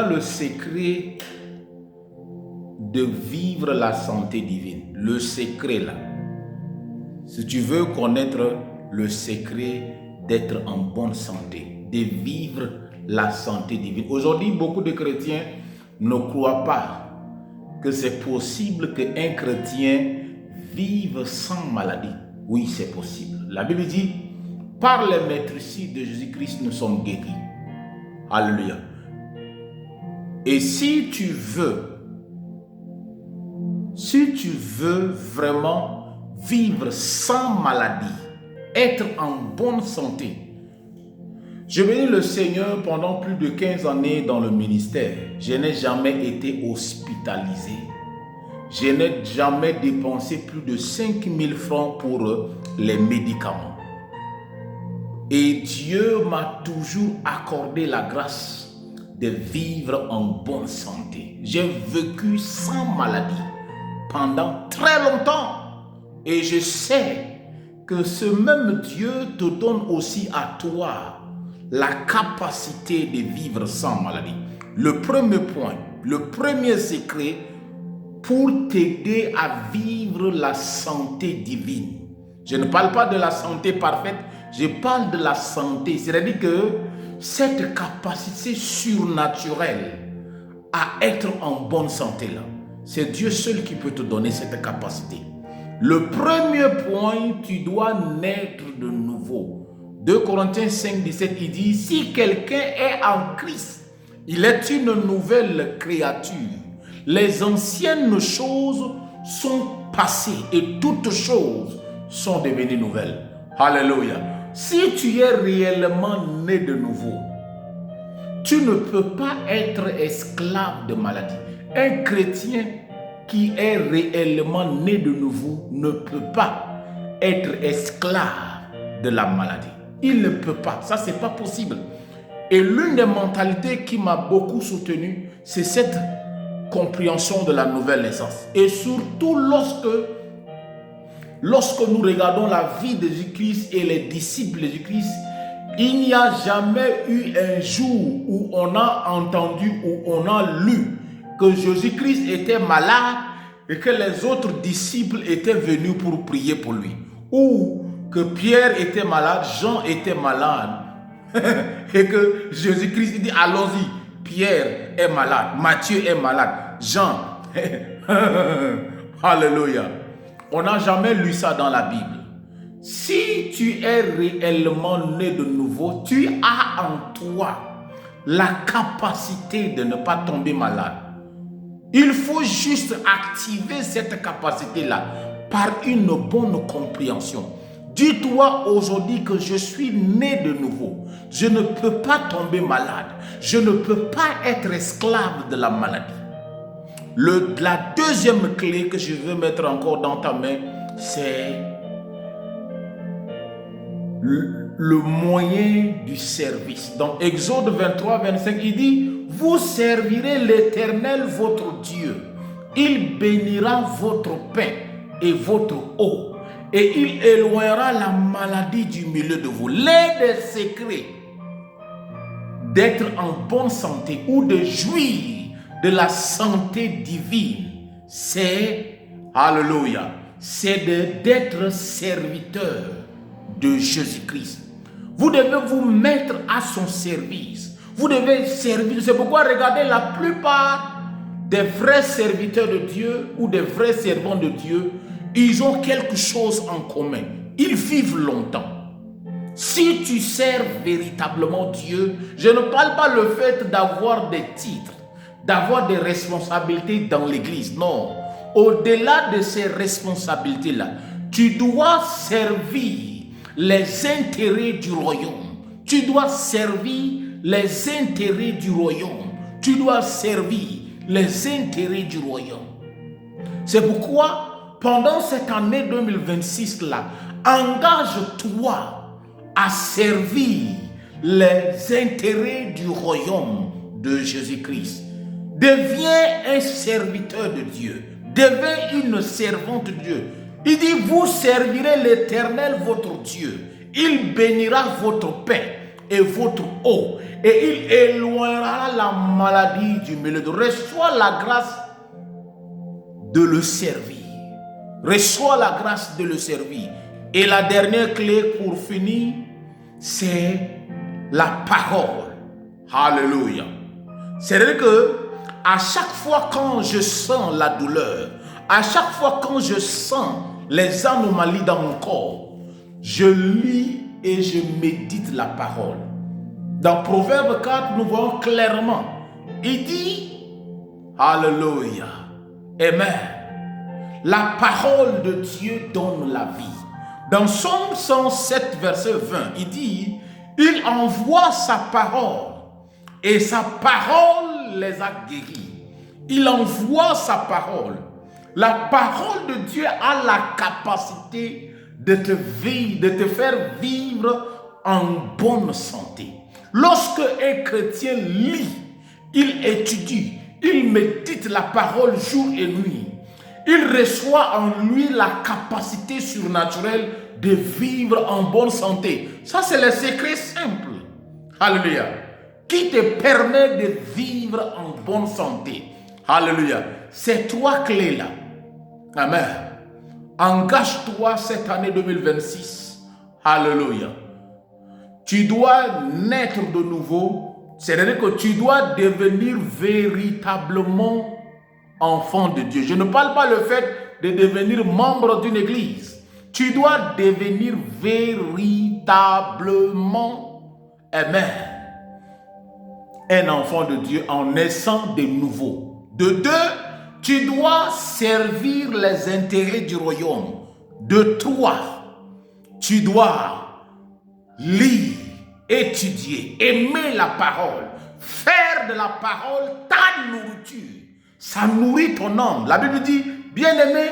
voilà le secret de vivre la santé divine. Le secret là. Si tu veux connaître le secret d'être en bonne santé, de vivre la santé divine. Aujourd'hui, beaucoup de chrétiens ne croient pas que c'est possible qu'un chrétien vive sans maladie. Oui, c'est possible. La Bible dit, par les maîtrises de Jésus-Christ, nous sommes guéris. Alléluia. Et si tu veux vraiment vivre sans maladie, être en bonne santé, je bénis le Seigneur pendant plus de 15 années dans le ministère. Je n'ai jamais été hospitalisé. Je n'ai jamais dépensé plus de 5 000 francs pour les médicaments. Et Dieu m'a toujours accordé la grâce de vivre en bonne santé. J'ai vécu sans maladie pendant très longtemps. Et je sais que ce même Dieu te donne aussi à toi la capacité de vivre sans maladie. Le premier point, le premier secret pour t'aider à vivre la santé divine. Je ne parle pas de la santé parfaite, je parle de la santé. C'est-à-dire que cette capacité surnaturelle à être en bonne santé là, c'est Dieu seul qui peut te donner cette capacité. Le premier point, tu dois naître de nouveau. 2 Corinthiens 5, 17, il dit, si quelqu'un est en Christ, il est une nouvelle créature. Les anciennes choses sont passées et toutes choses sont devenues nouvelles. Alléluia. Si tu es réellement né de nouveau, tu ne peux pas être esclave de maladie. Un chrétien qui est réellement né de nouveau ne peut pas être esclave de la maladie. Il ne peut pas. Ça, c'est pas possible. Et l'une des mentalités qui m'a beaucoup soutenu, c'est cette compréhension de la nouvelle naissance. Et surtout lorsque nous regardons la vie de Jésus-Christ et les disciples de Jésus-Christ, il n'y a jamais eu un jour où on a entendu, où on a lu que Jésus-Christ était malade et que les autres disciples étaient venus pour prier pour lui. Ou que Pierre était malade, Jean était malade. Et que Jésus-Christ dit, allons-y, Pierre est malade, Matthieu est malade, Jean. Alléluia. On n'a jamais lu ça dans la Bible. Si tu es réellement né de nouveau, tu as en toi la capacité de ne pas tomber malade. Il faut juste activer cette capacité-là par une bonne compréhension. Dis-toi aujourd'hui que je suis né de nouveau. Je ne peux pas tomber malade. Je ne peux pas être esclave de la maladie. La deuxième clé que je veux mettre encore dans ta main, c'est le moyen du service. Dans Exode 23, 25, il dit, vous servirez l'Éternel votre Dieu. Il bénira votre pain et votre eau. Et il éloignera la maladie du milieu de vous. L'un des secrets d'être en bonne santé ou de jouir de la santé divine, c'est, alléluia, c'est d'être serviteur de Jésus-Christ. Vous devez vous mettre à son service. Vous devez servir. C'est pourquoi regardez la plupart des vrais serviteurs de Dieu ou des vrais servants de Dieu, ils ont quelque chose en commun. Ils vivent longtemps. Si tu sers véritablement Dieu, je ne parle pas le fait d'avoir des titres, d'avoir des responsabilités dans l'église. Non. Au-delà de ces responsabilités-là, tu dois servir les intérêts du royaume. Tu dois servir les intérêts du royaume. Tu dois servir les intérêts du royaume. C'est pourquoi, pendant cette année 2026-là, engage-toi à servir les intérêts du royaume de Jésus-Christ. Deviens un serviteur de Dieu. Deviens une servante de Dieu. Il dit, vous servirez l'Éternel votre Dieu. Il bénira votre pain. et votre eau, et il éloignera la maladie du milieu. Reçois la grâce de le servir. Reçois la grâce de le servir. Et la dernière clé pour finir, c'est la parole. Alléluia. C'est-à-dire que à chaque fois quand je sens la douleur, à chaque fois quand je sens les anomalies dans mon corps, je lis et je médite la parole. Dans Proverbe 4, nous voyons clairement, il dit, Alléluia, Amen. La parole de Dieu donne la vie. Dans Somme 107, verset 20, il dit, il envoie sa parole et sa parole les a guéris. Il envoie sa parole. La parole de Dieu a la capacité de te faire vivre en bonne santé. Lorsque un chrétien lit, il étudie, il médite la parole jour et nuit, il reçoit en lui la capacité surnaturelle de vivre en bonne santé. Ça, c'est le secret simple. Alléluia. Qui te permet de vivre en bonne santé. Alléluia. Ces trois clés-là. Amen. Engage-toi cette année 2026. Alléluia. Tu dois naître de nouveau. C'est-à-dire que tu dois devenir véritablement enfant de Dieu. Je ne parle pas le fait de devenir membre d'une église. Tu dois devenir véritablement, amen, un enfant de Dieu en naissant de nouveau. De deux, tu dois servir les intérêts du royaume. De trois, tu dois lire, étudier, aimer la parole, faire de la parole ta nourriture. Ça nourrit ton âme. La Bible dit, bien-aimé,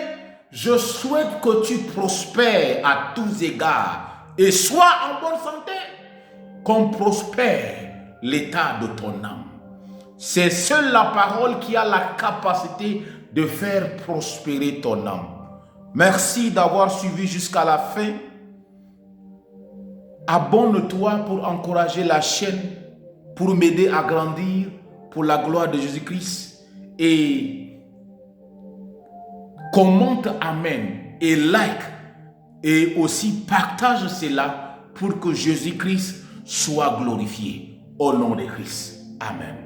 je souhaite que tu prospères à tous égards et sois en bonne santé, qu'on prospère l'état de ton âme. C'est seule la parole qui a la capacité de faire prospérer ton âme. Merci d'avoir suivi jusqu'à la fin. Abonne-toi pour encourager la chaîne, pour m'aider à grandir, pour la gloire de Jésus-Christ. Et commente Amen et like et aussi partage cela pour que Jésus-Christ soit glorifié au nom de Christ. Amen.